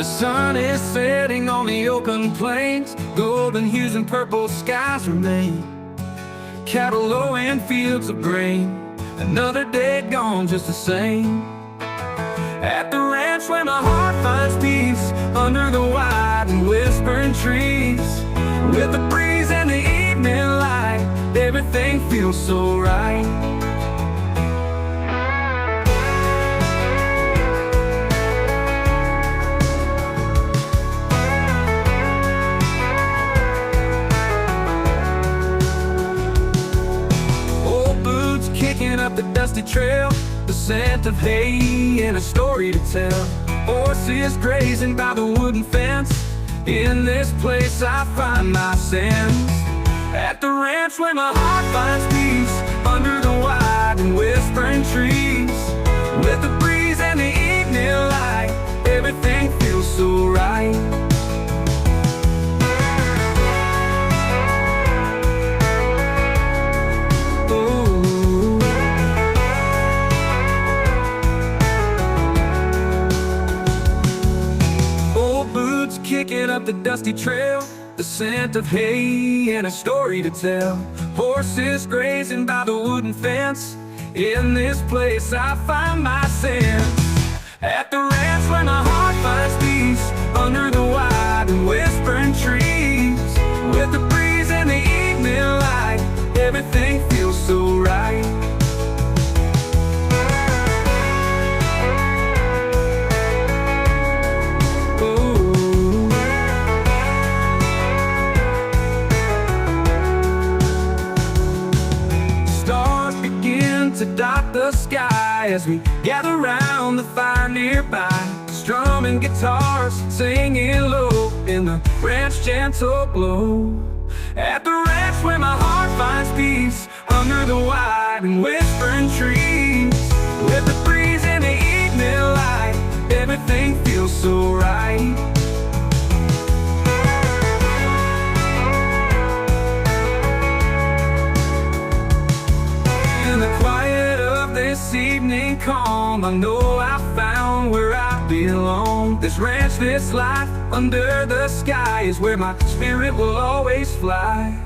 The sun is setting on the open plains. Golden hues and purple skies remain. Cattle low in fields of grain. Another day gone just the same. At the ranch where my heart finds peace, under the wide and whispering trees, with the breeze and the evening light, everything feels so right. Old boots kicking up the dusty trail, the scent of hay and a story to tell. Horses grazing by the wooden fence. In this place I find my sense. At the ranch where my heart finds peace, under the wide and whispering trees, with the breeze and the evening light, everything feels so right. Kicking up the dusty trail, the scent of hay and a story to tell. Horses grazing by the wooden fence. In this place I find my sense. At the ranch where my heart finds peace, under the wide and whispering trees, with the breeze and the evening light, everything feels so right. To dot the sky as we gather round the fire nearby, strumming guitars, singing low in the ranch gentle glow. At the ranch where my heart finds peace, under the wide and whispering trees, with the breeze and the evening light, everything feels so right. This evening calm, I know I found where I belong. This ranch, this life under the sky is where my spirit will always fly.